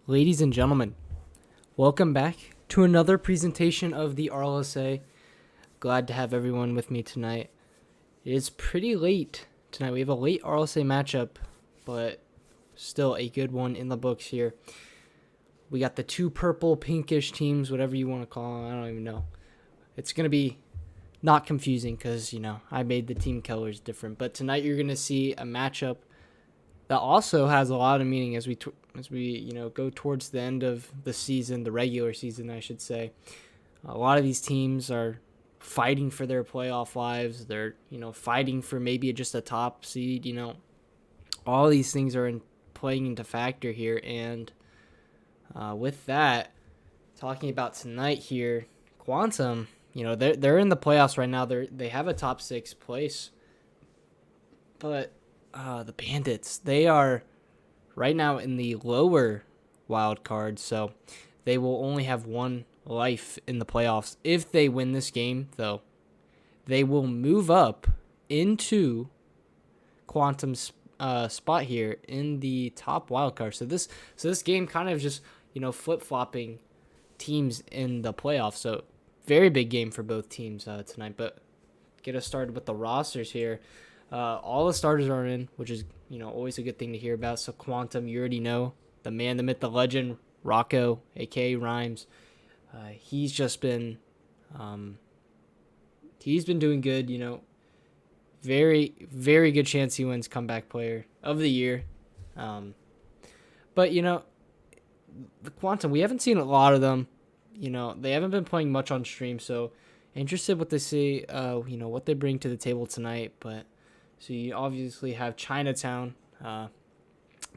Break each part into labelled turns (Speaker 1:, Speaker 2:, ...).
Speaker 1: Ladies and gentlemen, welcome back to another presentation of the RLSA. Glad to have everyone with me tonight. It is pretty late tonight. We have a late RLSA matchup, but still a good one in the books here. We got the two purple, pinkish teams, whatever you want to call them. I don't even know. It's going to be not confusing because, I made the team colors different. But tonight you're going to see a matchup that also has a lot of meaning as we go towards the end of the season, the regular season, I should say. A lot of these teams are fighting for their playoff lives. They're fighting for maybe just a top seed. All these things are playing into factor here. And with that, talking about tonight here, Quantum, they're in the playoffs right now. They have a top 6 place, but the Bandits, they are right now in the lower wild card, so they will only have one life in the playoffs. If they win this game, though, they will move up into Quantum's spot here in the top wild card. So this game kind of just flip-flopping teams in the playoffs. So very big game for both teams tonight. But get us started with the rosters here. All the starters are in, which is always a good thing to hear about. So Quantum, you already know, the man, the myth, the legend, Rocco, aka Rhymes. He's just been doing good. Very, very good chance he wins comeback player of the year. But the Quantum, we haven't seen a lot of them. They haven't been playing much on stream, so interested what they see. What they bring to the table tonight, but. So you obviously have Chinatown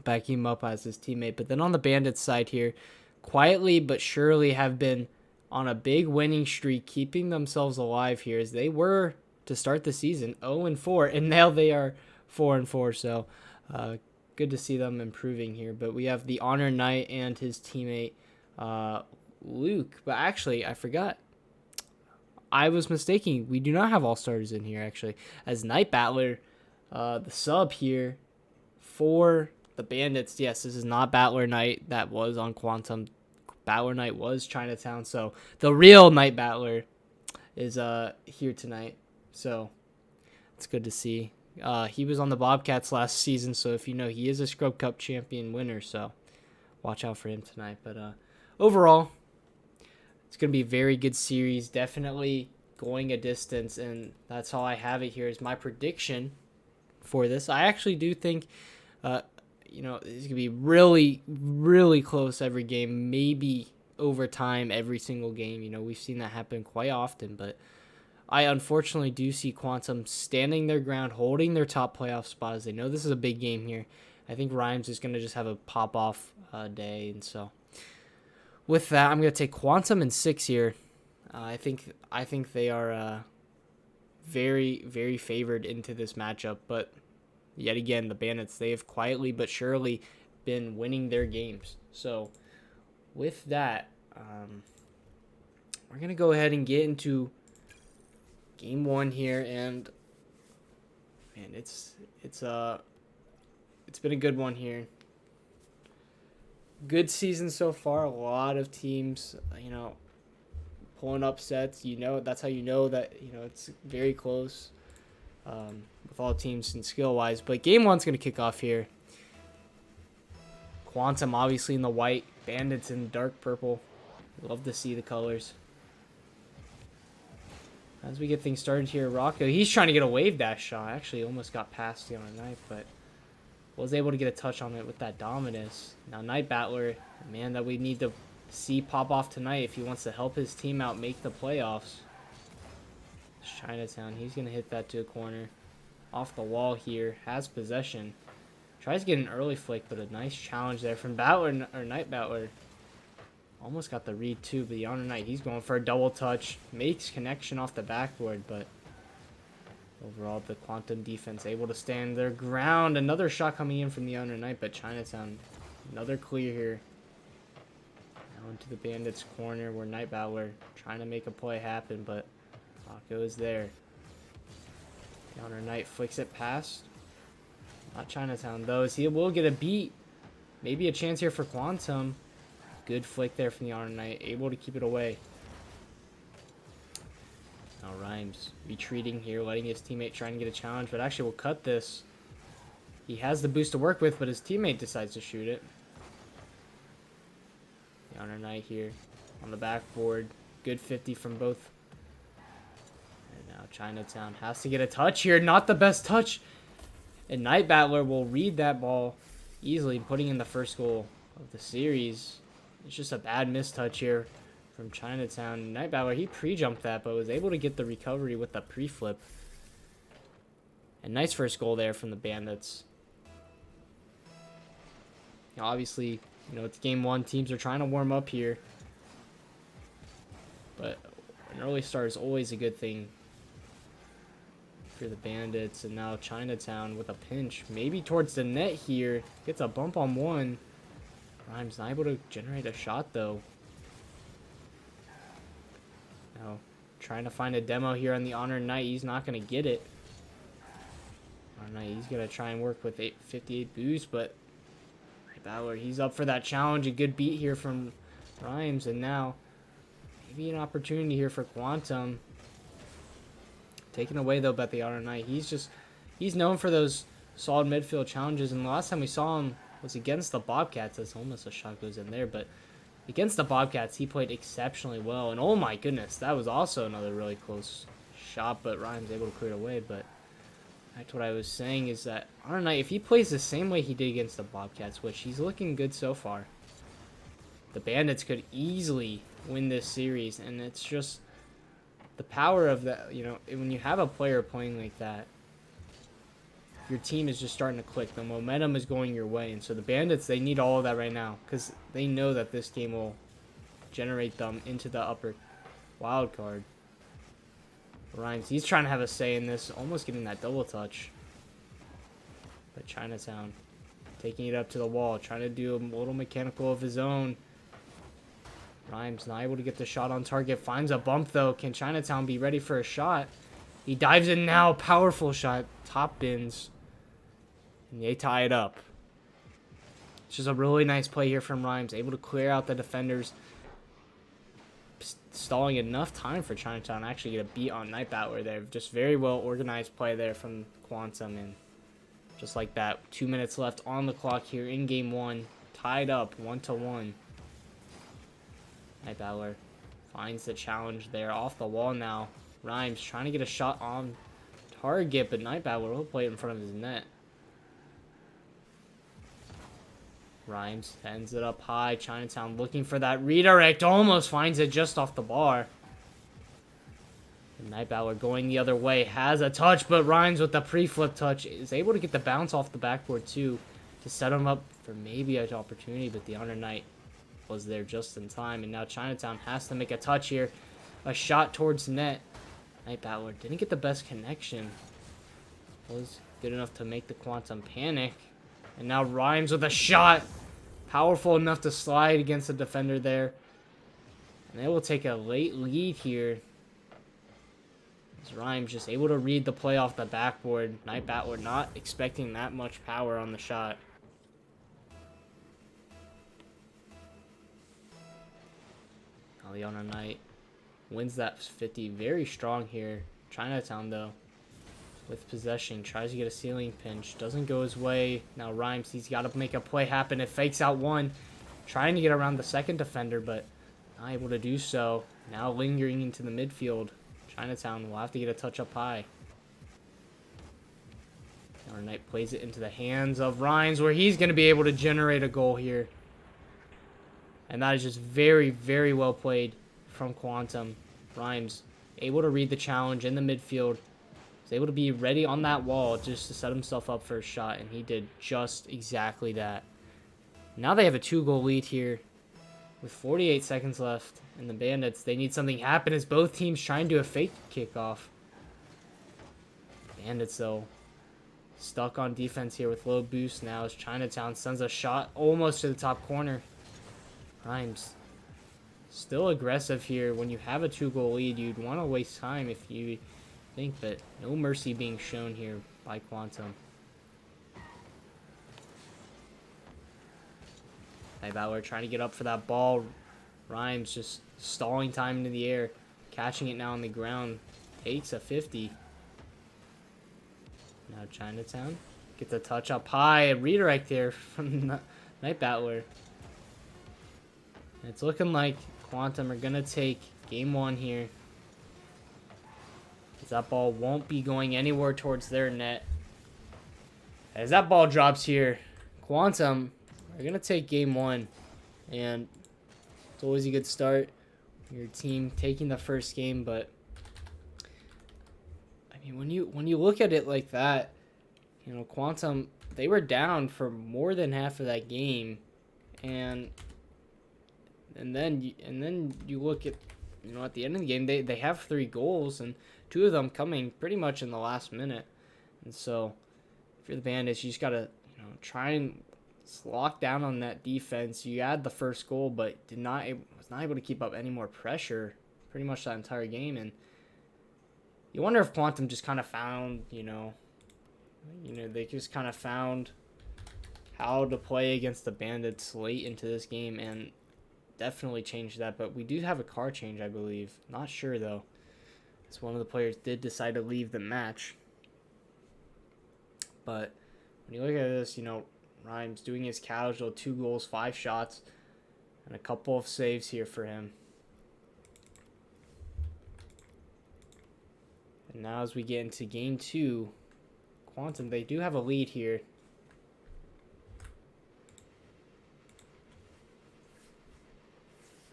Speaker 1: backing him up as his teammate. But then on the Bandits side here, quietly but surely have been on a big winning streak, keeping themselves alive here as they were to start the season 0-4, and now they are 4-4. So good to see them improving here. But we have the Honor Knight and his teammate Luke. But actually, I forgot. I was mistaken. We do not have all-stars in here, actually. As Night Battler, the sub here for the Bandits. Yes, this is not Battler Knight that was on Quantum. Battler Knight was Chinatown. So the real Night Battler is here tonight. So it's good to see. He was on the Bobcats last season, so if he is a Scrub Cup champion winner. So watch out for him tonight. But overall, it's going to be a very good series. Definitely going a distance, and that's all I have it here is my prediction for this. I actually do think, it's going to be really, really close every game, maybe overtime every single game. We've seen that happen quite often, but I unfortunately do see Quantum standing their ground, holding their top playoff spot as they know this is a big game here. I think Rhymes is going to just have a pop-off day, and so with that, I'm going to take Quantum in 6 here. I think they are very, very favored into this matchup. But yet again, the Bandits, they have quietly but surely been winning their games. So with that, we're going to go ahead and get into game 1 here. And man, it's been a good one here. Good season so far. A lot of teams, pulling upsets. That's how you know that it's very close with all teams and skill wise. But game 1's gonna kick off here. Quantum obviously in the white, Bandits in dark purple. Love to see the colors. As we get things started here, Rocco, he's trying to get a wave dash shot. Actually, almost got past the Honor Knight, but was able to get a touch on it with that Dominus. Now, Night Battler, man, that we need to see pop off tonight if he wants to help his team out make the playoffs. It's Chinatown, he's going to hit that to a corner. Off the wall here, has possession. Tries to get an early flick, but a nice challenge there from Battler, or Night Battler. Almost got the read too, but the Honor Knight, he's going for a double touch. Makes connection off the backboard, but overall, the Quantum defense able to stand their ground. Another shot coming in from the Honor Knight, but Chinatown, another clear here. Now into the Bandits' corner where Night Battler trying to make a play happen, but Rocco is there. The Honor Knight flicks it past. Not Chinatown, though, as he will get a beat. Maybe a chance here for Quantum. Good flick there from the Honor Knight, able to keep it away. Now Rhymes retreating here, letting his teammate try and get a challenge, but actually will cut this. He has the boost to work with, but his teammate decides to shoot it. The Honor Knight here on the backboard. Good 50 from both. And now Chinatown has to get a touch here. Not the best touch. And Night Battler will read that ball easily, putting in the first goal of the series. It's just a bad mistouch here from Chinatown. Night Battler, he pre-jumped that, but was able to get the recovery with the pre-flip. And nice first goal there from the Bandits. Now, obviously, it's game one. Teams are trying to warm up here. But an early start is always a good thing for the Bandits. And now Chinatown with a pinch. Maybe towards the net here. Gets a bump on one. Rhymes not able to generate a shot, though. Now, trying to find a demo here on the Honor Knight. He's not going to get it. Honor Knight, he's going to try and work with 58 boost, but Battler, he's up for that challenge. A good beat here from Rhymes, and now maybe an opportunity here for Quantum. Taken away, though, by the Honor Knight. He's known for those solid midfield challenges, and the last time we saw him was against the Bobcats. That's almost a shot goes in there, but against the Bobcats, he played exceptionally well. And oh my goodness, that was also another really close shot, but Rhymes able to clear it away. But that's what I was saying, is that Honor Knight, if he plays the same way he did against the Bobcats, which he's looking good so far, the Bandits could easily win this series. And it's just the power of that, when you have a player playing like that, your team is just starting to click. The momentum is going your way. And so the Bandits, they need all of that right now, because they know that this game will generate them into the upper wild card. Rhymes, he's trying to have a say in this, almost getting that double touch. But Chinatown taking it up to the wall, trying to do a little mechanical of his own. Rhymes not able to get the shot on target, finds a bump though. Can Chinatown be ready for a shot? He dives in now, powerful shot, top bins. And they tie it up. It's just a really nice play here from Rhymes, able to clear out the defenders. Stalling enough time for Chinatown to actually get a beat on Night Battler there. Just very well organized play there from Quantum, and just like that, 2 minutes left on the clock here in game one. Tied up 1-1. Night Battler finds the challenge there off the wall now. Rhymes trying to get a shot on target, but Night Battler will play it in front of his net. Rhymes ends it up high. Chinatown looking for that redirect. Almost finds it just off the bar. And Night Battler going the other way. Has a touch, but Rhymes with the pre-flip touch is able to get the bounce off the backboard too, to set him up for maybe an opportunity, but the Honor Knight was there just in time. And now Chinatown has to make a touch here. A shot towards net. Night Battler didn't get the best connection. Was good enough to make the Quantum panic. And now Rhymes with a shot. Powerful enough to slide against the defender there. And they will take a late lead here. As Rhymes just able to read the play off the backboard. Night Battler not expecting that much power on the shot. Now the Honor Knight wins that 50 very strong here. Chinatown, though, with possession, tries to get a ceiling pinch. Doesn't go his way. Now Rhymes, he's got to make a play happen. It fakes out one. Trying to get around the second defender, but not able to do so. Now lingering into the midfield. Chinatown will have to get a touch up high. Honor Knight plays it into the hands of Rhymes, where he's going to be able to generate a goal here. And that is just very, very well played from Quantum. Rhymes able to read the challenge in the midfield. Was able to be ready on that wall just to set himself up for a shot, and he did just exactly that. Now they have a 2-goal lead here with 48 seconds left, and the Bandits, they need something to happen as both teams try and do a fake kickoff. Bandits, though, stuck on defense here with low boost now as Chinatown sends a shot almost to the top corner. Rhymes still aggressive here. When you have a 2-goal lead, you'd want to waste time if you think, but no mercy being shown here by Quantum. Night Battler trying to get up for that ball. Rhymes just stalling time into the air. Catching it now on the ground. Takes a 50. Now Chinatown. Get the touch up high. A redirect here from Night Battler. It's looking like Quantum are going to take game 1 here. That ball won't be going anywhere towards their net. As that ball drops here, Quantum are going to take game 1. And it's always a good start. Your team taking the first game, but I mean, when you look at it like that, you know, Quantum, they were down for more than half of that game, and then you look at, you know, at the end of the game, they have 3 goals, and 2 of them coming pretty much in the last minute. And so if you're the Bandits, you just gotta, you know, try and lock down on that defense. You had the first goal, but was not able to keep up any more pressure pretty much that entire game. And you wonder if Quantum just kind of found, you know, they just kind of found how to play against the Bandits late into this game, and definitely changed that. But we do have a car change, I believe. Not sure though. As one of the players did decide to leave the match. But when you look at this, you know, Rhymes doing his casual 2 goals, 5 shots, and a couple of saves here for him. And now as we get into game 2, Quantum, they do have a lead here.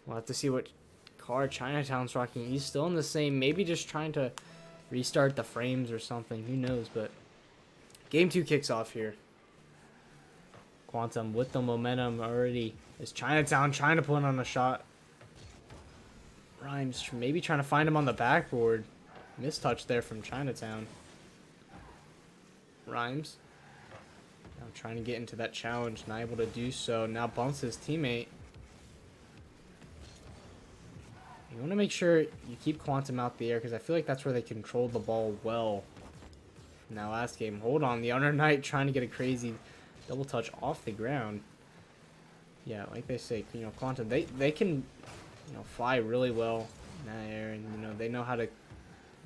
Speaker 1: We'll have to see what car Chinatown's rocking. He's still in the same, maybe just trying to restart the frames or something. Who knows, but game 2 kicks off here. Quantum with the momentum already. Is Chinatown trying to put on a shot. Rhymes maybe trying to find him on the backboard. Mistouch there from Chinatown. Rhymes now trying to get into that challenge, not able to do so. Now bumps his teammate. You want to make sure you keep Quantum out the air, because I feel like that's where they controlled the ball well. Now last game, hold on, the Honor Knight trying to get a crazy double touch off the ground. Yeah, like they say, you know, Quantum, they can, you know, fly really well in that air, and you know, they know how to, you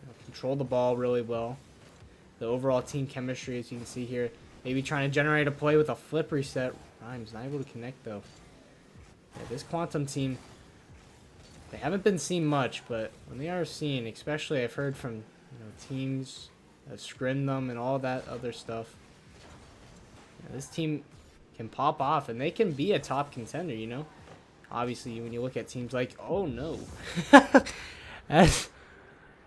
Speaker 1: know, control the ball really well. The overall team chemistry, as you can see here, maybe trying to generate a play with a flip reset. Rhymes not able to connect though. Yeah, this Quantum team, they haven't been seen much, but when they are seen, especially I've heard from, you know, teams that scrim them and all that other stuff. Yeah, this team can pop off, and they can be a top contender, you know. Obviously, when you look at teams like, oh no, as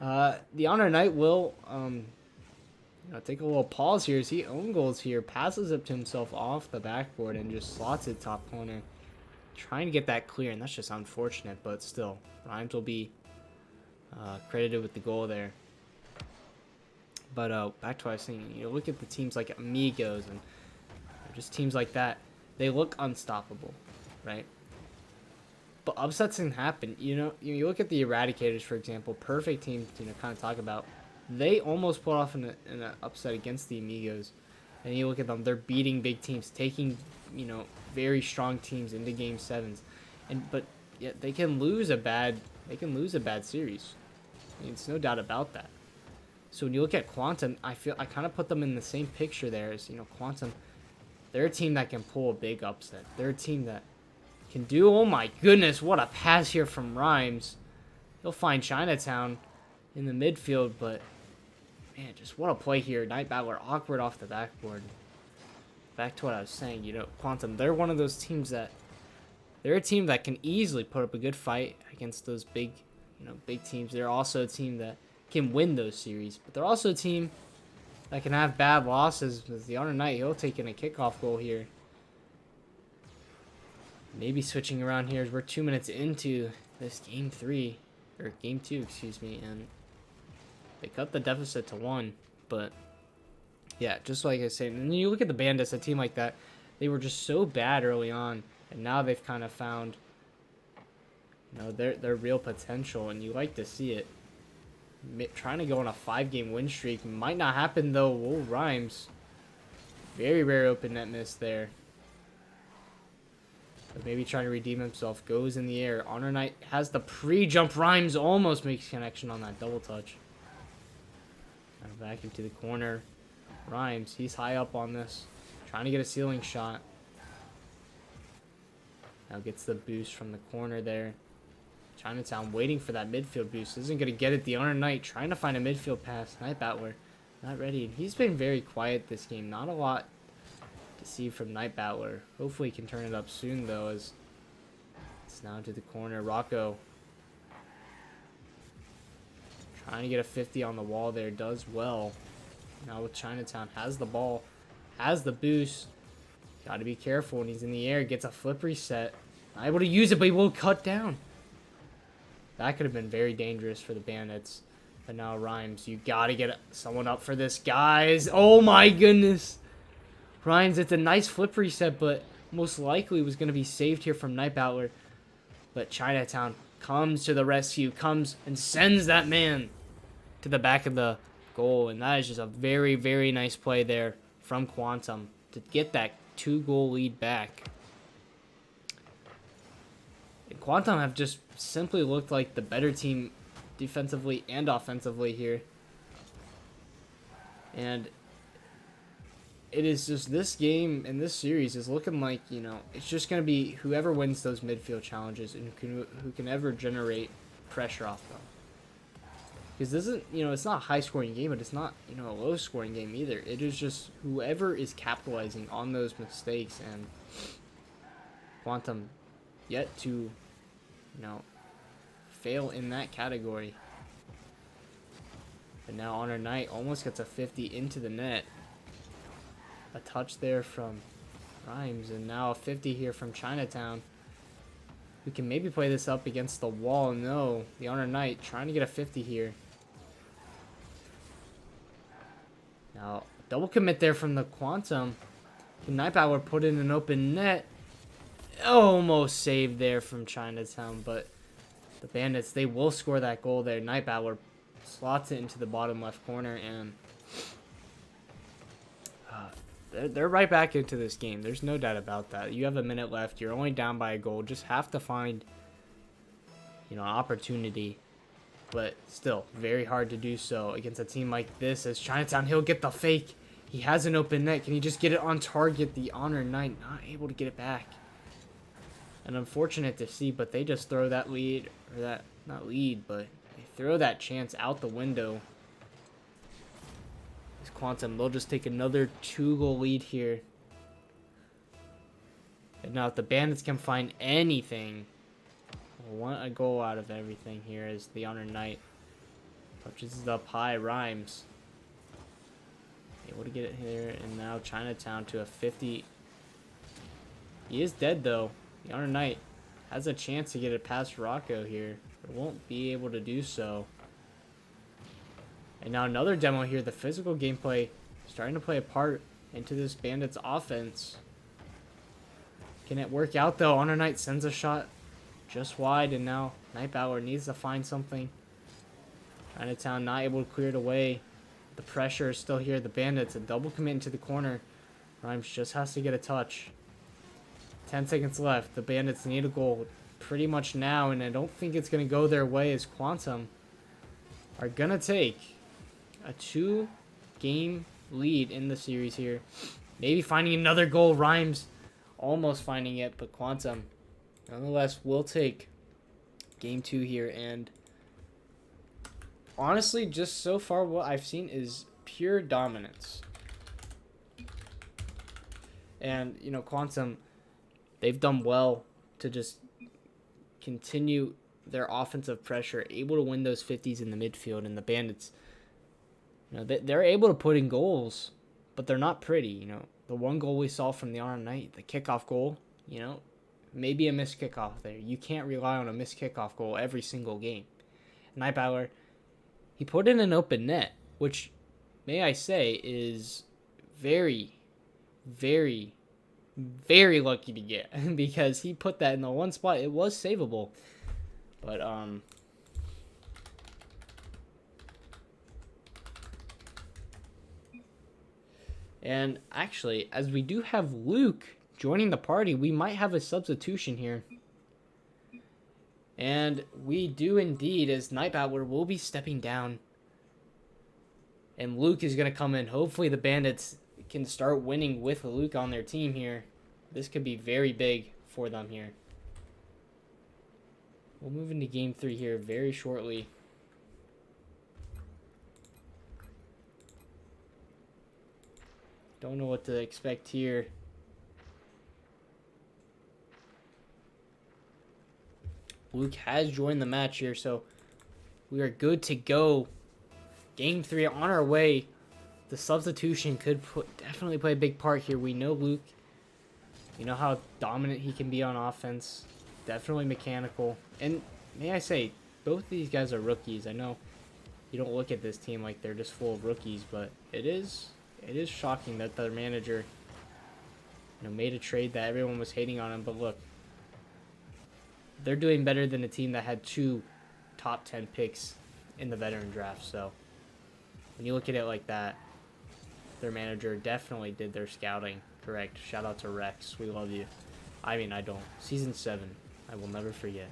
Speaker 1: the Honor Knight will, you know, take a little pause here as he own goals here, passes it to himself off the backboard and just slots it top corner. Trying to get that clear, and that's just unfortunate, but still, Rhymes will be credited with the goal there. But back to what I was saying, you know, look at the teams like Amigos and just teams like that. They look unstoppable, right? But upsets can happen. You know, you look at the Eradicators, for example, perfect team to, you know, kind of talk about. They almost pulled off an upset against the Amigos. And you look at them, they're beating big teams, taking, you know, very strong teams into game 7s. But yet they can lose a bad series. I mean, it's no doubt about that. So when you look at Quantum, I kind of put them in the same picture there as, you know, Quantum. They're a team that can pull a big upset. They're a team that can do, oh my goodness, what a pass here from Rhymes. He'll find Chinatown in the midfield, but man, just what a play here. Night Battler awkward off the backboard. Back to what I was saying, you know, Quantum, they're one of those teams that, they're a team that can easily put up a good fight against those big, you know, big teams. They're also a team that can win those series, but they're also a team that can have bad losses. As the Honor Knight, he'll take in a kickoff goal here. Maybe switching around here as we're 2 minutes into this game 3, or game 2, excuse me, and they cut the deficit to 1, but yeah, just like I said, and then you look at the Bandits, a team like that, they were just so bad early on, and now they've kind of found, you know, their real potential, and you like to see it. Trying to go on a 5-game win streak might not happen though. Whoa, Rhymes, very rare open net miss there. But maybe trying to redeem himself. Goes in the air. Honor Knight has the pre-jump. Rhymes almost makes connection on that double touch. And back into the corner. Rhymes, he's high up on this. Trying to get a ceiling shot. Now gets the boost from the corner there. Chinatown waiting for that midfield boost. Isn't going to get it. The Honor Knight trying to find a midfield pass. Night Battler not ready. He's been very quiet this game. Not a lot to see from Night Battler. Hopefully he can turn it up soon though, as it's now to the corner. Rocco trying to get a 50 on the wall there. Does well. Now with Chinatown. Has the ball. Has the boost. Got to be careful when he's in the air. Gets a flip reset. Not able to use it, but he will cut down. That could have been very dangerous for the Bandits. But now Rhymes, you got to get someone up for this, guys. Oh my goodness. Rhymes, it's a nice flip reset, but most likely was going to be saved here from Night Battler. But Chinatown comes to the rescue. Comes and sends that man to the back of the goal. And that is just a very, very nice play there from Quantum to get that 2-goal lead back. And Quantum have just simply looked like the better team defensively and offensively here. And it is just this game and this series is looking like, you know, it's just going to be whoever wins those midfield challenges and who can ever generate pressure off them. Because this isn't, you know, it's not a high-scoring game, but it's not, you know, a low-scoring game either. It is just whoever is capitalizing on those mistakes, and Quantum yet to, you know, fail in that category. But now Honor Knight almost gets a 50 into the net. A touch there from Rhymes, and now a 50 here from Chinatown. We can maybe play this up against the wall. No, the Honor Knight trying to get a 50 here. Now, double commit there from the Quantum. Can Night Battler put in an open net? Almost saved there from Chinatown, but the Bandits, they will score that goal there. Night Battler slots it into the bottom left corner, and they're right back into this game. There's no doubt about that. You have a minute left. You're only down by a goal. Just have to find, you know, an opportunity. But still, very hard to do so against a team like this. As Chinatown, he'll get the fake. He has an open net. Can he just get it on target? The Honor Knight not able to get it back. And unfortunate to see, but they just throw that lead, or that, not lead, but they throw that chance out the window. This Quantum, they'll just take another 2-goal lead here. And now if the Bandits can find anything, want a goal out of everything here as the Honor Knight touches it up high. Rhymes able to get it here, and now Chinatown to a 50. He is dead though. The Honor Knight has a chance to get it past Rocco here, but won't be able to do so. And now another demo here. The physical gameplay starting to play a part into this Bandits offense. Can it work out though? Honor Knight sends a shot just wide, and now Night Battler needs to find something. Chinatown not able to clear it away. The pressure is still here. The Bandits, a double commit into the corner. Rhymes just has to get a touch. 10 seconds left. The Bandits need a goal pretty much now, and I don't think it's going to go their way, as Quantum are going to take a 2-game lead in the series here. Maybe finding another goal. Rhymes almost finding it, but Quantum nonetheless will take game 2 here. And honestly, just so far what I've seen is pure dominance. And, you know, Quantum, they've done well to just continue their offensive pressure, able to win those 50s in the midfield. And the Bandits, you know, they're able to put in goals, but they're not pretty. You know, the one goal we saw from the Honor Knight, the kickoff goal, you know, maybe a missed kickoff there. You can't rely on a missed kickoff goal every single game. Night Battler, he put in an open net, which, may I say, is very, very, very lucky to get, because he put that in the one spot. It was savable, but and actually, as we do have Luke joining the party. We might have a substitution here. And we do indeed, as Night Battler will be stepping down. And Luke is going to come in. Hopefully the Bandits can start winning with Luke on their team here. This could be very big for them here. We'll move into game 3 here very shortly. Don't know what to expect here. Luke has joined the match here, so we are good to go. Game 3 on our way. The substitution could definitely play a big part here. We know Luke. You know how dominant he can be on offense. Definitely mechanical. And may I say, both of these guys are rookies. I know you don't look at this team like they're just full of rookies, but it is shocking that their manager, made a trade that everyone was hating on him. But look, they're doing better than a team that had 2 top 10 picks in the veteran draft. So when you look at it like that, their manager definitely did their scouting correct. Shout out to Rex. We love you. I mean, I don't. Season 7. I will never forget.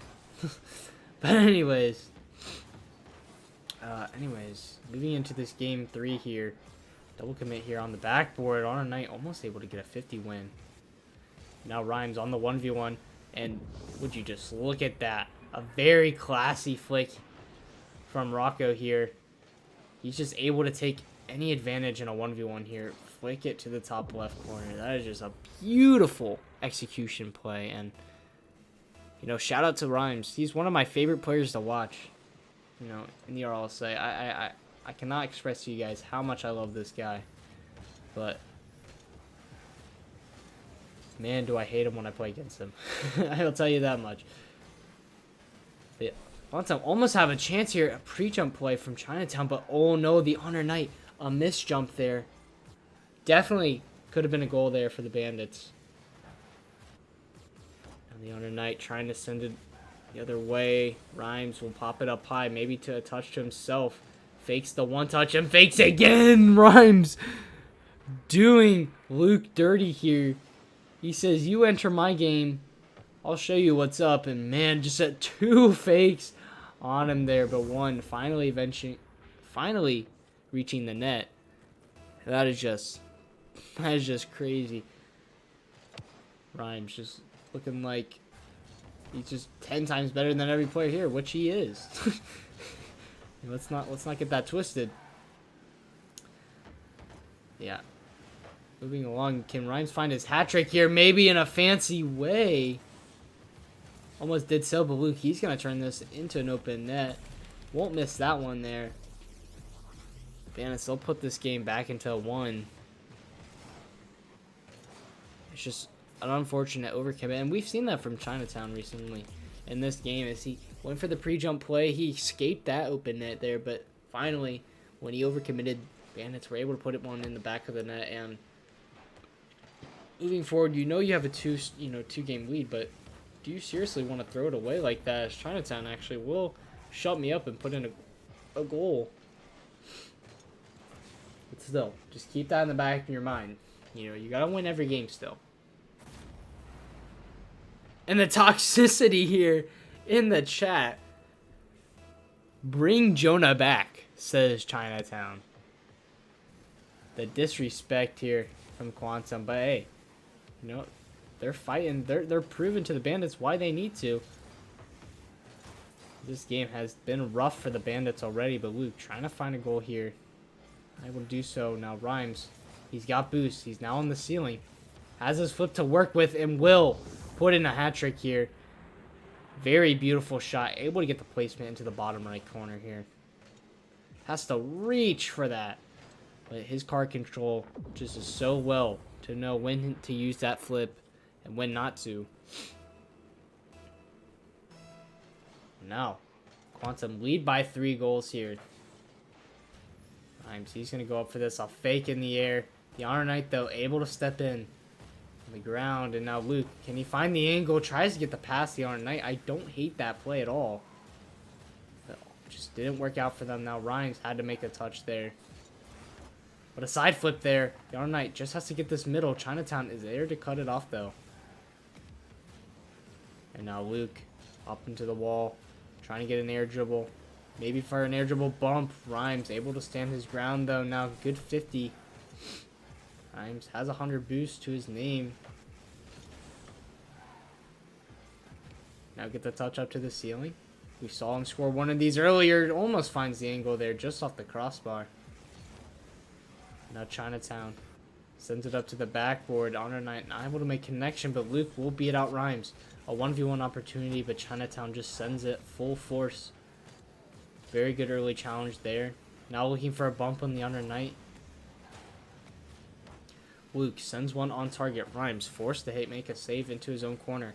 Speaker 1: But anyways, moving into this game 3 here. Double commit here on the backboard. On a night, almost able to get a 50 win. Now Rhymes on the 1v1. And would you just look at that? A very classy flick from Rocco here. He's just able to take any advantage in a 1v1 here. Flick it to the top left corner. That is just a beautiful execution play. And, shout out to Rhymes. He's one of my favorite players to watch, in the RLSA. I cannot express to you guys how much I love this guy. But man, do I hate him when I play against him. I'll tell you that much. But Quantum almost have a chance here. A pre-jump play from Chinatown, but oh no, the Honor Knight. A missed jump there. Definitely could have been a goal there for the Bandits. And the Honor Knight trying to send it the other way. Rhymes will pop it up high, maybe to a touch to himself. Fakes the one touch and fakes again. Rhymes doing Luke dirty here. He says, you enter my game, I'll show you what's up. And man, just at 2 fakes on him there, but one finally reaching the net. That is just crazy. Rhymes just looking like he's just 10 times better than every player here, which he is. Let's not get that twisted. Yeah. Moving along, can Rhymes find his hat trick here? Maybe in a fancy way. Almost did so, but Luke, he's going to turn this into an open net. Won't miss that one there. Bandits, they'll put this game back into 1. It's just an unfortunate overcommit, and we've seen that from Chinatown recently in this game. As he went for the pre-jump play, he escaped that open net there, but finally, when he overcommitted, Bandits were able to put it one in the back of the net. And moving forward, you have a 2-game lead, but do you seriously want to throw it away like that? As Chinatown actually will shut me up and put in a goal. But still, just keep that in the back of your mind. You gotta win every game still. And the toxicity here in the chat. Bring Jonah back, says Chinatown. The disrespect here from Quantum, but hey, they're fighting. They're proving to the Bandits why they need to. This game has been rough for the Bandits already, but Luke trying to find a goal here. I will do so now. Rhymes, he's got boost. He's now on the ceiling. Has his flip to work with and will put in a hat trick here. Very beautiful shot. Able to get the placement into the bottom right corner here. Has to reach for that. But his card control just is so well to know when to use that flip and when not to. Now, Quantum lead by 3 goals here. Rhymes, he's going to go up for this. I'll fake in the air. The Honor Knight, though, able to step in on the ground. And now Luke, can he find the angle? Tries to get the pass, the Honor Knight. I don't hate that play at all. But just didn't work out for them. Now Rhymes had to make a touch there. But a side flip there. The Honor Knight just has to get this middle. Chinatown is there to cut it off, though. And now Luke up into the wall. Trying to get an air dribble. Maybe for an air dribble bump. Rhymes able to stand his ground, though. Now good 50. Rhymes has 100 boost to his name. Now get the touch up to the ceiling. We saw him score one of these earlier. Almost finds the angle there just off the crossbar. Now Chinatown sends it up to the backboard. Honor Knight not able to make connection, but Luke will beat out Rhymes. A 1v1 opportunity, but Chinatown just sends it full force. Very good early challenge there. Now looking for a bump on the Honor Knight. Luke sends one on target. Rhymes forced to make a save into his own corner.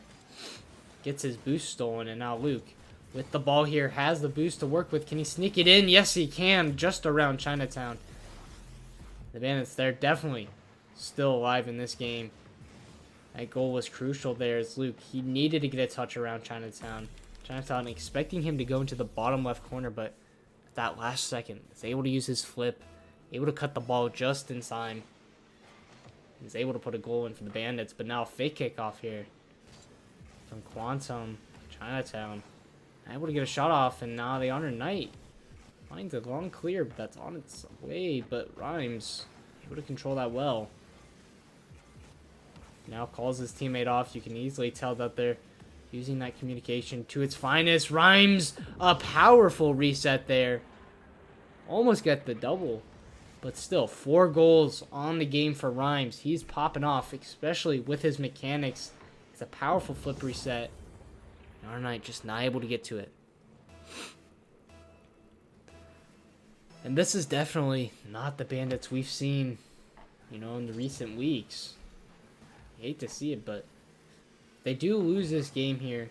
Speaker 1: Gets his boost stolen, and now Luke with the ball here has the boost to work with. Can he sneak it in? Yes, he can. Just around Chinatown. The Bandits, they're definitely still alive in this game. That goal was crucial there as Luke, he needed to get a touch around Chinatown. Chinatown expecting him to go into the bottom left corner, but at that last second, is able to use his flip, able to cut the ball just in time. He's able to put a goal in for the Bandits, but now a fake kickoff here from Quantum. Chinatown able to get a shot off, and now the Honor Knight finds a long clear, but that's on its way, but Rhymes able to control that well. Now calls his teammate off. You can easily tell that they're using that communication to its finest. Rhymes, a powerful reset there. Almost got the double, but still 4 goals on the game for Rhymes. He's popping off, especially with his mechanics. It's a powerful flip reset. Honor Knight just not able to get to it. And this is definitely not the Bandits we've seen, in the recent weeks. I hate to see it, but if they do lose this game here,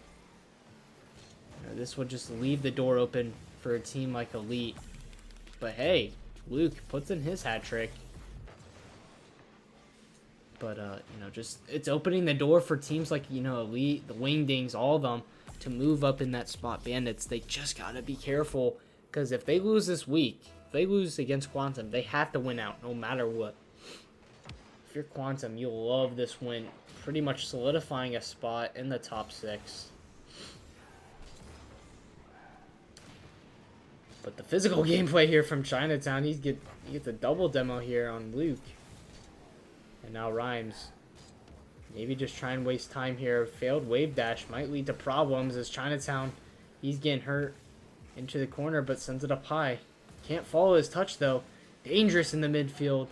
Speaker 1: this would just leave the door open for a team like Elite. But hey, Luke puts in his hat trick. But, just it's opening the door for teams like, Elite, the Wingdings, all of them, to move up in that spot. Bandits, they just got to be careful, because if they lose this week, if they lose against Quantum, they have to win out no matter what. If you're Quantum, you'll love this win, pretty much solidifying a spot in the top 6. But the physical gameplay here from Chinatown, he gets a double demo here on Luke. And now Rhymes. Maybe just try and waste time here. Failed wave dash might lead to problems as Chinatown, he's getting hurt into the corner, but sends it up high. Can't follow his touch though. Dangerous in the midfield,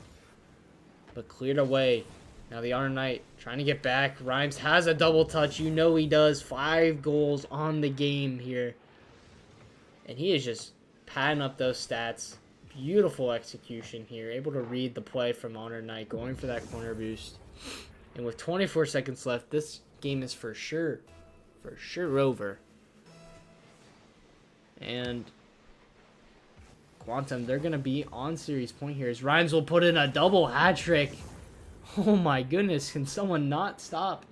Speaker 1: but cleared away. Now the Honor Knight trying to get back. Rhymes has a double touch. He does. 5 goals on the game here. And he is just padding up those stats. Beautiful execution here. Able to read the play from Honor Knight. Going for that corner boost. And with 24 seconds left, this game is for sure over. And Quantum, they're going to be on series point here as Rhymes will put in a double hat trick. Oh my goodness, can someone not stop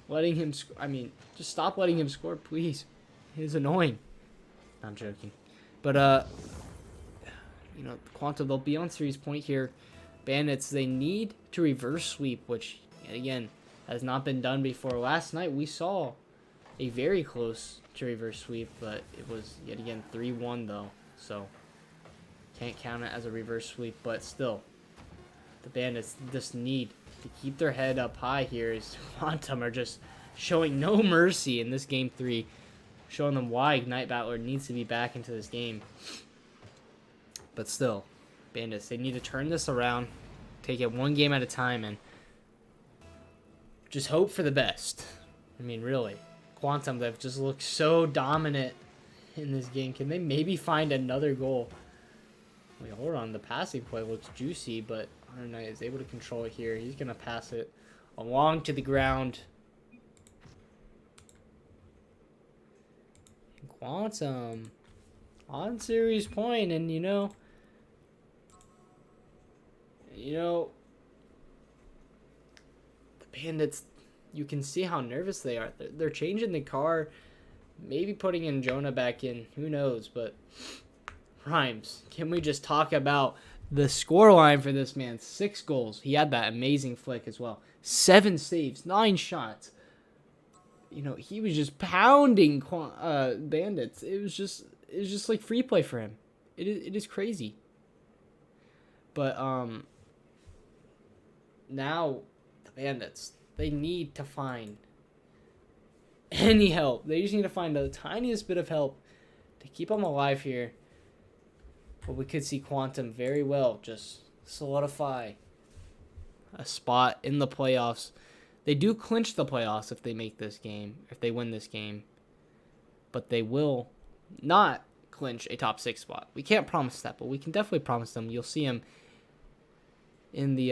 Speaker 1: letting him just stop letting him score, please. It's annoying. I'm joking. But, Quantum, they'll be on series point here. Bandits, they need to reverse sweep, which, again, has not been done before. Last night, we saw a very close to reverse sweep, but it was, yet again, 3-1, though. So, can't count it as a reverse sweep, but still, the Bandits just need to keep their head up high here as Quantum are just showing no mercy in this Game 3, showing them why Ignite Battler needs to be back into this game. But still, Bandits, they need to turn this around, take it one game at a time, and just hope for the best. Really. Quantum, they've just looked so dominant in this game. Can they maybe find another goal? Wait, hold on. The passing play looks juicy, but Honor Knight is able to control it here. He's going to pass it along to the ground. Quantum on series point, and the Bandits, you can see how nervous they are. They're changing the car, maybe putting in Jonah back in, who knows, but Rhymes, can we just talk about The score line for this man, 6 goals. He had that amazing flick as well. 7 saves, 9 shots. You know, he was just pounding Bandits. It was just like free play for him. It is crazy. But now the Bandits, they need to find any help. They just need to find the tiniest bit of help to keep them alive here. But we could see Quantum very well just solidify a spot in the playoffs. They do clinch the playoffs if they make this game, if they win this game. But they will not clinch a top 6 spot. We can't promise that, but we can definitely promise them. You'll see them in the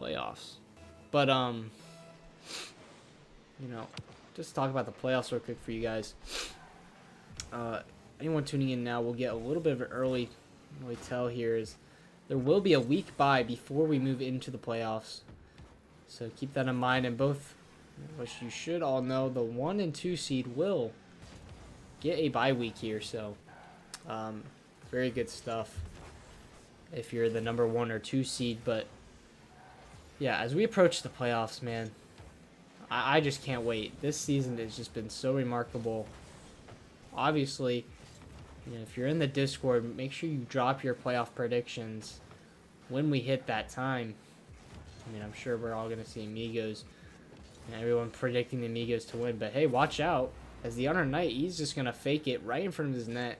Speaker 1: playoffs. But you know, just talk about the playoffs real quick for you guys. Anyone tuning in now will get a little bit of an early tell here is there will be a week bye before we move into the playoffs. So keep that in mind, and both, which you should all know, the 1 and 2 seed will get a bye week here. So very good stuff if you're the number 1 or 2 seed. But yeah, as we approach the playoffs, man, I just can't wait. This season has just been so remarkable. Obviously, you know, if you're in the Discord, make sure you drop your playoff predictions when we hit that time. I mean, I'm sure we're all going to see Amigos and everyone predicting the Amigos to win. But hey, watch out. As the Honor Knight, he's just going to fake it right in front of his net.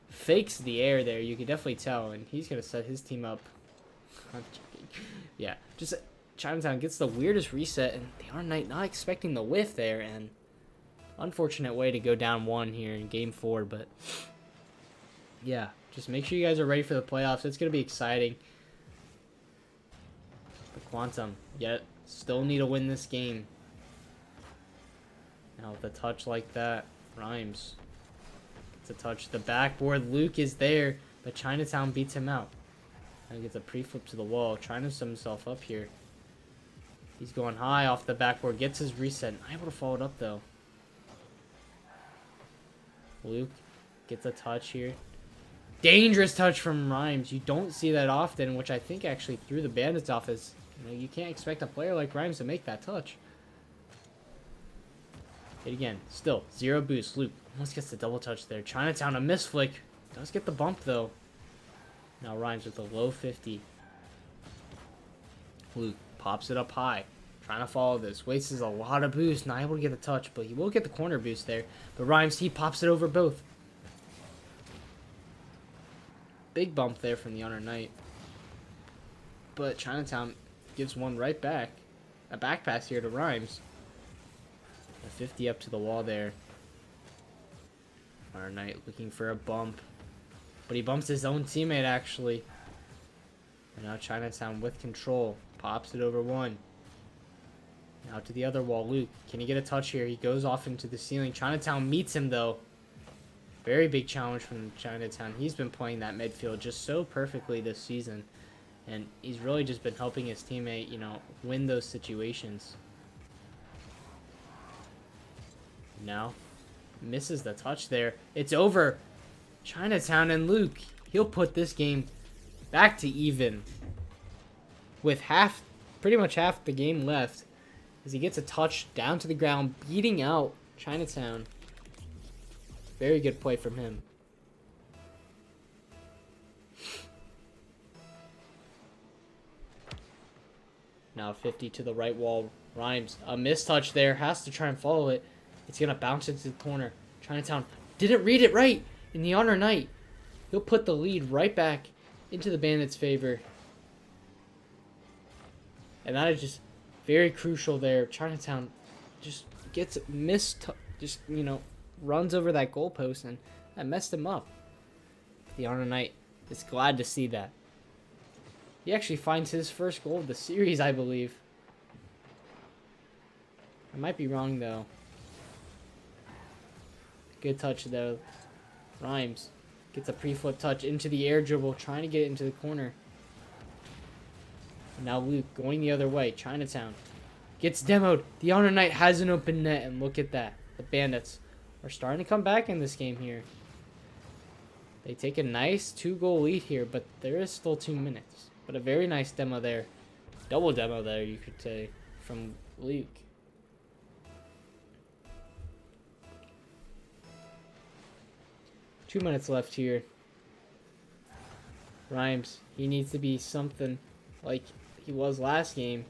Speaker 1: Fakes the air there. You can definitely tell. And he's going to set his team up. I'm joking. Yeah, just Chinatown gets the weirdest reset. And the Honor Knight not expecting the whiff there. And unfortunate way to go down 1 here in Game 4. But yeah, just make sure you guys are ready for the playoffs. It's going to be exciting. But Quantum, yet still need to win this game. Now with a touch like that, Rhymes gets a touch. The backboard, Luke is there, but Chinatown beats him out. And gets a pre-flip to the wall, trying to set himself up here. He's going high off the backboard, gets his reset. Not able to follow it up though. Luke gets a touch here. Dangerous touch from Rhymes. You don't see that often, which I think actually threw the Bandits off. As you know, you can't expect a player like Rhymes to make that touch. Hit again. Still, 0 boost. Luke almost gets the double touch there. Chinatown, a miss flick. Does get the bump, though. Now Rhymes with a low 50. Luke pops it up high. Trying to follow this. Wastes a lot of boost. Not able to get the touch, but he will get the corner boost there. But Rhymes, he pops it over both. Big bump there from the Honor Knight. But Chinatown gives one right back. A back pass here to Rhymes. A 50 up to the wall there. Honor Knight looking for a bump. But he bumps his own teammate actually. And now Chinatown with control. Pops it over 1. Now to the other wall. Luke, can he get a touch here? He goes off into the ceiling. Chinatown meets him though. Very big challenge from Chinatown. He's been playing that midfield just so perfectly this season. And he's really just been helping his teammate, you know, win those situations. Now, misses the touch there. It's over. Chinatown and Luke, he'll put this game back to even. With pretty much half the game left. As he gets a touch down to the ground, beating out Chinatown. Very good play from him. Now 50 to the right wall. Rhymes. A mistouch there. Has to try and follow it. It's going to bounce into the corner. Chinatown didn't read it right. In the Honor Knight, he'll put the lead right back into the Bandits' favor. And that is just very crucial there. Chinatown just gets just, you know, runs over that goalpost, and that messed him up. The Honor Knight is glad to see that. He actually finds his first goal of the series, I believe. I might be wrong, though. Good touch, though. Rhymes gets a pre-flip touch into the air dribble, trying to get it into the corner. And now Luke going the other way. Chinatown gets demoed. The Honor Knight has an open net, and look at that. The Bandits are starting to come back in this game here. They take a nice 2-goal lead here, but there is still 2 minutes. But a very nice demo there. Double demo there, you could say, from Luke. Two minutes left here. Rhymes, he needs to be something like he was last game.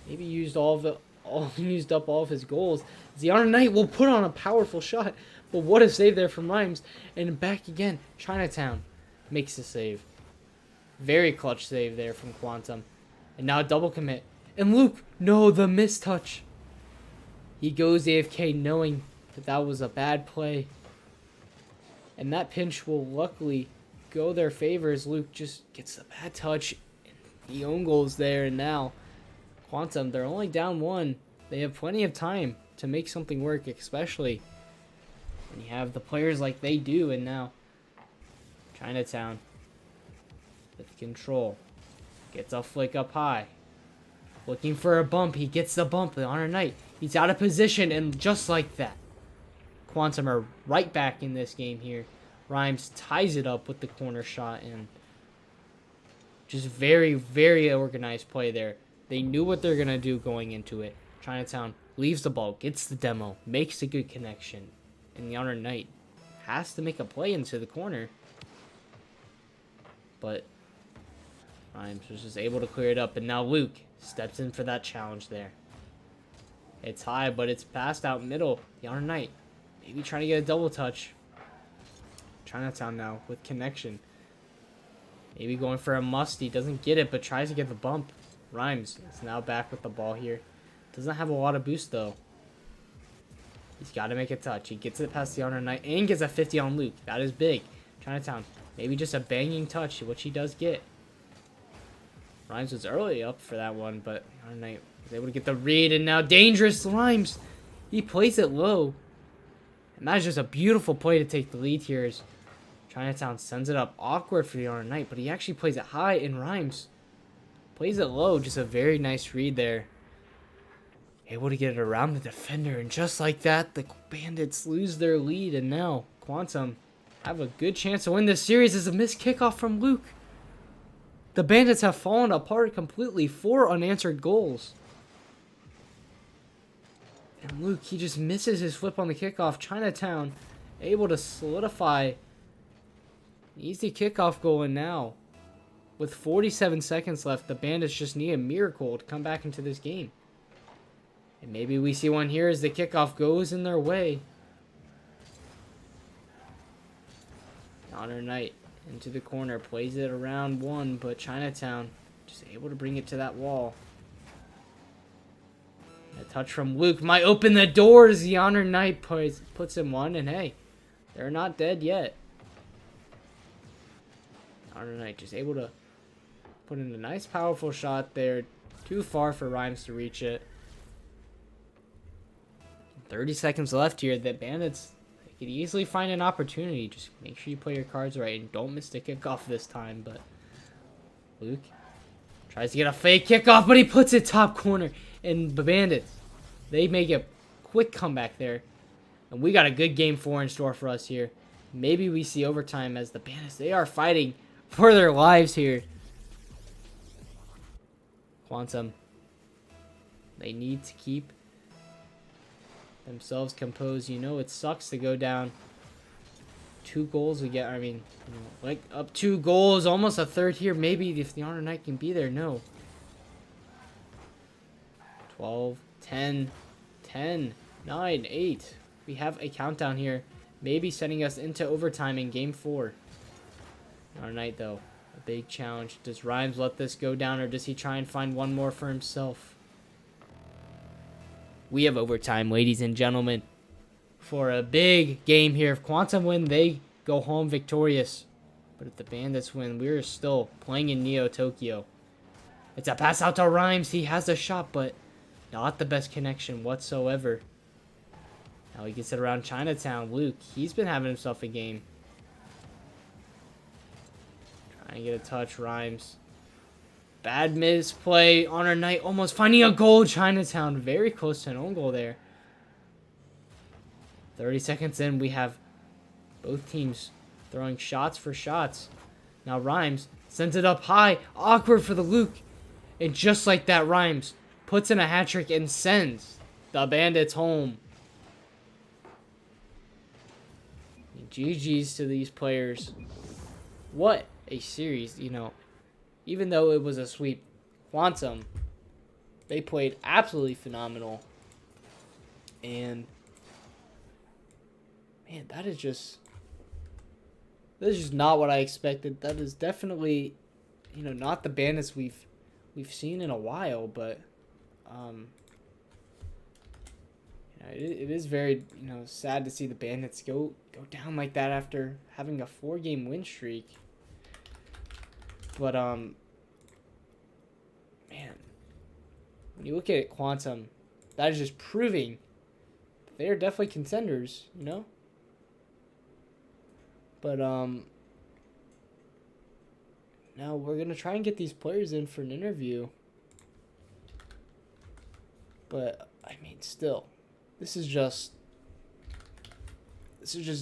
Speaker 1: Maybe used used up all of his goals. The Honor Knight will put on a powerful shot, but what a save there from Rhymes. And back again, Chinatown makes the save. Very clutch save there from Quantum. And now double commit. And Luke, no, the mistouch. He goes AFK knowing that that was a bad play. And that pinch will luckily go their favor as Luke just gets the bad touch. And the own goal's there, and now Quantum, they're only down 1. They have plenty of time to make something work, especially when you have the players like they do. And now Chinatown with control gets a flick up high, looking for a bump. He gets the bump. The Honor Knight, he's out of position, and just like that, Quantum are right back in this game here. Rhymes ties it up with the corner shot, and just very, very organized play there. They knew what they're going to do going into it. Chinatown leaves the ball, gets the demo, makes a good connection, and the Honor Knight has to make a play into the corner. But Rhymes was just able to clear it up, and now Luke steps in for that challenge there. It's high, but it's passed out middle. The Honor Knight maybe trying to get a double touch. Chinatown now with connection. Maybe going for a musty. Doesn't get it, but tries to get the bump. Rhymes is now back with the ball here. Doesn't have a lot of boost, though. He's got to make a touch. He gets it past the Honor Knight and gets a 50 on Luke. That is big. Chinatown, maybe just a banging touch, which he does get. Rhymes was early up for that one, but Honor Knight was able to get the read, and now dangerous Rhymes. He plays it low. And that is just a beautiful play to take the lead here as Chinatown sends it up. Awkward for the Honor Knight, but he actually plays it high, and Rhymes plays it low. Just a very nice read there. Able to get it around the defender, and just like that, the Bandits lose their lead, and now Quantum have a good chance to win this series as a missed kickoff from Luke. The Bandits have fallen apart completely. 4 unanswered goals. And Luke, he just misses his flip on the kickoff. Chinatown able to solidify an easy kickoff goal, and now with 47 seconds left, the Bandits just need a miracle to come back into this game. And maybe we see one here as the kickoff goes in their way. Honor Knight into the corner, plays it around 1, but Chinatown just able to bring it to that wall. A touch from Luke might open the doors. The Honor Knight puts in 1, and hey, they're not dead yet. Honor Knight just able to put in a nice powerful shot there. Too far for Rhymes to reach it. 30 seconds left here. The Bandits, they could easily find an opportunity. Just make sure you play your cards right and don't miss the kickoff this time. But Luke tries to get a fake kickoff, but he puts it top corner. And the Bandits, they make a quick comeback there. And we got a good game 4 in store for us here. Maybe we see overtime as the Bandits, they are fighting for their lives here. Quantum, they need to keep themselves composed. You know, it sucks to go down 2 goals again. I mean, you know, like up 2 goals, almost a third here. Maybe if the Honor Knight can be there. No. 12, 10, 10, 9, 8. We have a countdown here. Maybe sending us into overtime in game 4. Honor Knight, though, a big challenge. Does Rhymes let this go down, or does he try and find one more for himself? We have overtime, ladies and gentlemen, for a big game here. If Quantum win, they go home victorious. But if the Bandits win, we're still playing in Neo Tokyo. It's a pass out to Rhymes. He has a shot, but not the best connection whatsoever. Now he gets it around Chinatown. Luke, he's been having himself a game. Trying to get a touch. Rhymes. Bad misplay. Honor Knight almost finding a goal. Chinatown very close to an own goal there. 30 seconds in, we have both teams throwing shots for shots. Now Rhymes sends it up high, awkward for the Luke. And just like that, Rhymes puts in a hat trick and sends the Bandits home. GG's to these players. What a series, even though it was a sweep. Quantum, they played absolutely phenomenal. And man, that is just not what I expected. That is definitely, not the Bandits we've seen in a while, but it is very, sad to see the Bandits go down like that after having a 4-game win streak. But man, when you look at it, Quantum, that is just proving they are definitely contenders, But now we're gonna try and get these players in for an interview. But I mean, still, this is just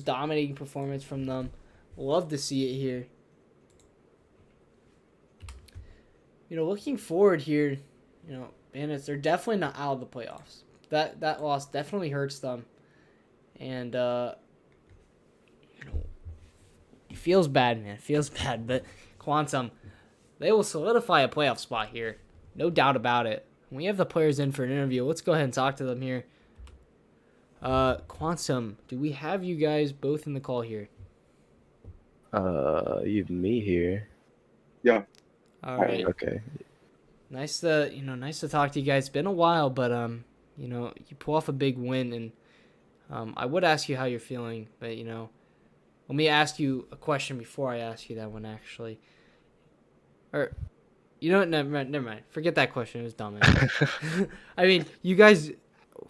Speaker 1: dominating performance from them. Love to see it here. Looking forward here, Bandits, they're definitely not out of the playoffs. That loss definitely hurts them. And it feels bad, man. It feels bad, but Quantum, they will solidify a playoff spot here. No doubt about it. We have the players in for an interview. Let's go ahead and talk to them here. Quantum, do we have you guys both in the call here?
Speaker 2: You have me here.
Speaker 3: Yeah.
Speaker 1: All right.
Speaker 2: Okay.
Speaker 1: Nice to talk to you guys. It's been a while, but you pull off a big win, and I would ask you how you're feeling, but let me ask you a question before I ask you that one, actually. Or, never mind. Forget that question. It was dumb. I mean, you guys,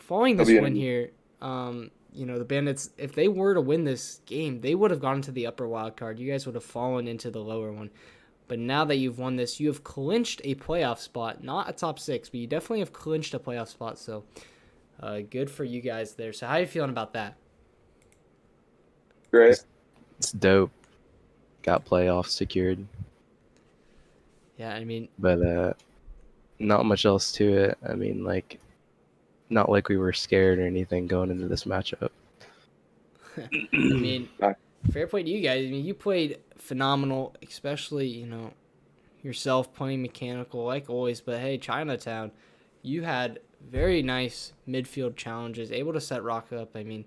Speaker 1: following this win here, the Bandits, if they were to win this game, they would have gone to the upper wild card. You guys would have fallen into the lower one. But now that you've won this, you have clinched a playoff spot. Not a top 6, but you definitely have clinched a playoff spot. So, good for you guys there. So, how are you feeling about that?
Speaker 3: Great.
Speaker 2: It's dope. Got playoffs secured.
Speaker 1: Yeah, I mean...
Speaker 2: But not much else to it. I mean, not like we were scared or anything going into this matchup.
Speaker 1: I mean, fair play to you guys. I mean, you played phenomenal, especially, yourself playing mechanical like always. But hey, Chinatown, you had very nice midfield challenges, able to set Rock up. I mean,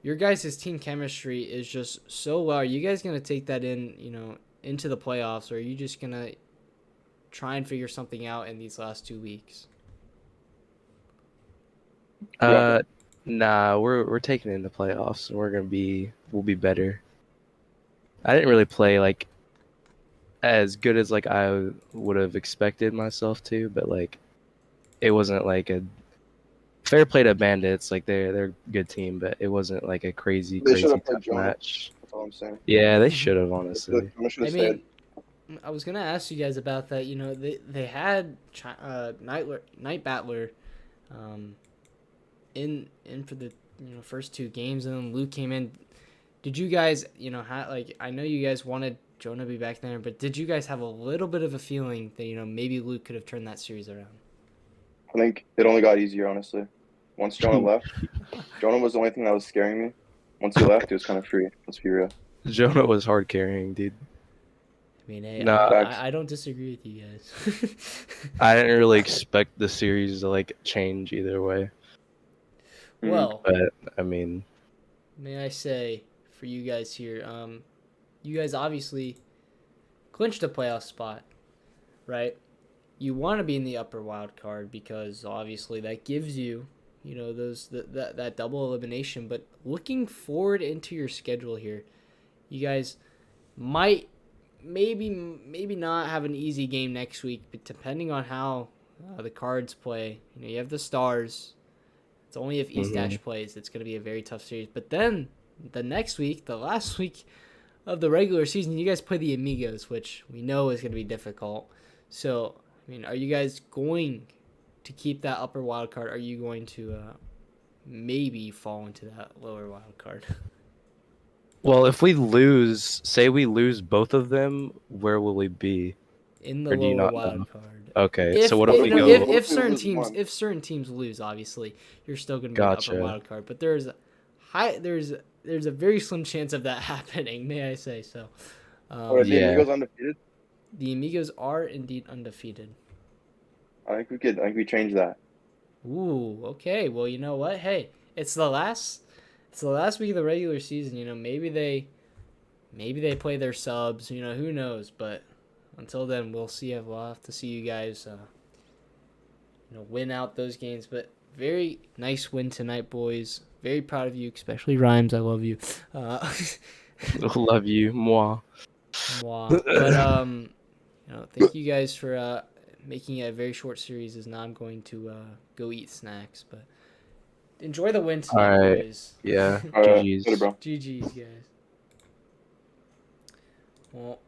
Speaker 1: your guys' team chemistry is just so well. Are you guys going to take that into the playoffs, or are you just going to try and figure something out in these last 2 weeks?
Speaker 2: Nah, we're taking it in the playoffs, and we'll be better. I didn't really play as good as I would have expected myself to, but it wasn't a fair play to Bandits. They're a good team, but it wasn't a crazy tough match.
Speaker 3: That's all I'm saying.
Speaker 2: Yeah, they should have, honestly.
Speaker 1: I mean, I was gonna ask you guys about that. They had Night Battler in for the first 2 games, and then Luke came in. Did you guys I know you guys wanted Jonah to be back there, but did you guys have a little bit of a feeling that maybe Luke could have turned that series around?
Speaker 3: I think it only got easier, honestly. Once Jonah left, Jonah was the only thing that was scaring me. Once he left, it was kind of free. Let's be real.
Speaker 2: Jonah was hard carrying, dude.
Speaker 1: I mean, hey,
Speaker 2: Nah,
Speaker 1: I don't disagree with you guys.
Speaker 2: I didn't really expect the series to change either way.
Speaker 1: Well,
Speaker 2: but I mean,
Speaker 1: may I say for you guys here, you guys obviously clinched a playoff spot, right? You want to be in the upper wild card because obviously that gives you, that double elimination. But looking forward into your schedule here, you guys might maybe not have an easy game next week, but depending on how the Cards play, you have the Stars. It's only if East Dash plays, it's going to be a very tough series. But then the next week, the last week of the regular season, you guys play the Amigos, which we know is going to be difficult. So, I mean, are you guys going to keep that upper wild card? Are you going to maybe fall into that lower wild card?
Speaker 2: Well, if we lose, say we lose both of them, where will we be?
Speaker 1: in the
Speaker 2: Or do you
Speaker 1: lower
Speaker 2: not
Speaker 1: wild
Speaker 2: know?
Speaker 1: card.
Speaker 2: Okay,
Speaker 1: If
Speaker 2: so what
Speaker 1: if,
Speaker 2: if we
Speaker 1: no,
Speaker 2: go?
Speaker 3: What
Speaker 1: if
Speaker 3: if we
Speaker 1: certain
Speaker 3: lose
Speaker 1: teams
Speaker 3: one?
Speaker 1: if certain teams lose, obviously you're still going to be in the upper
Speaker 2: Gotcha.
Speaker 1: wild card. But there's a very slim chance of that happening. May I say so?
Speaker 3: Or are the
Speaker 2: Yeah.
Speaker 3: Amigos undefeated?
Speaker 1: The Amigos are indeed undefeated.
Speaker 3: I think we change that.
Speaker 1: Ooh, okay. Well, you know what? Hey, it's the last week of the regular season. Maybe they play their subs. Who knows? But until then, we'll see. We'll have to see you guys, win out those games. But very nice win tonight, boys. Very proud of you, especially Rhymes. I love you.
Speaker 2: Love you, moi.
Speaker 1: Mwah. But thank you guys for making it a very short series. As now I'm going to go eat snacks. But enjoy the win tonight,
Speaker 2: Alright.
Speaker 1: boys.
Speaker 2: Yeah.
Speaker 3: Later,
Speaker 2: GG's.
Speaker 3: bro.
Speaker 1: GG's, guys. Well,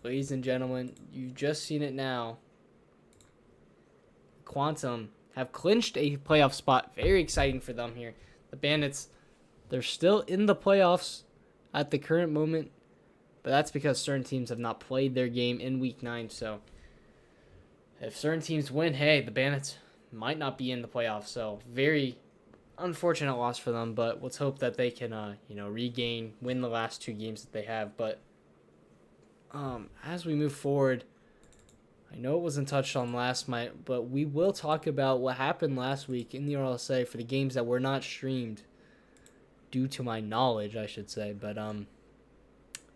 Speaker 1: ladies and gentlemen, you've just seen it now. Quantum have clinched a playoff spot. Very exciting for them here. The Bandits, they're still in the playoffs at the current moment, but that's because certain teams have not played their game in Week 9. So if certain teams win, hey, the Bandits might not be in the playoffs. So very unfortunate loss for them, but let's hope that they can, win the last 2 games that they have. But as we move forward, I know it wasn't touched on last night, but we will talk about what happened last week in the RLSA for the games that were not streamed, due to my knowledge, I should say. But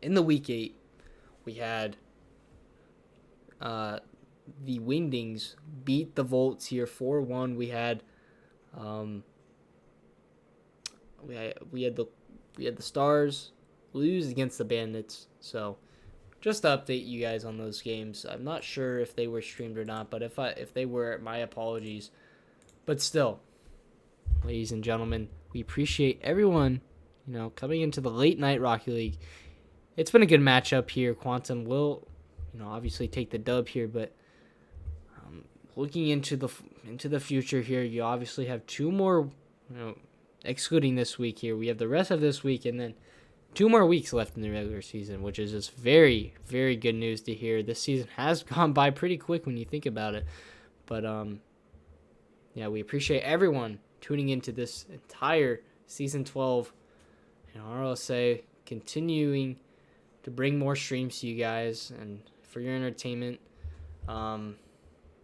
Speaker 1: in the Week 8, we had the Wingdings beat the Volts here 4-1. We had the Stars lose against the Bandits. So just to update you guys on those games, I'm not sure if they were streamed or not, but if they were, my apologies. But still, ladies and gentlemen, we appreciate everyone, coming into the late night Rocky League. It's been a good matchup here. Quantum will, obviously take the dub here, but looking into the future here, you obviously have 2 more, excluding this week here. We have the rest of this week and then 2 more weeks left in the regular season, which is just very, very good news to hear. This season has gone by pretty quick when you think about it. But, we appreciate everyone tuning into this entire Season 12 and RLSA, continuing to bring more streams to you guys and for your entertainment.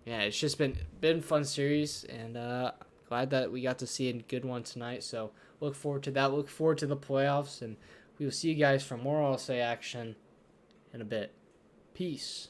Speaker 1: It's just been a fun series, and glad that we got to see a good one tonight. So look forward to that. Look forward to the playoffs, and we will see you guys for more RLSA action in a bit. Peace.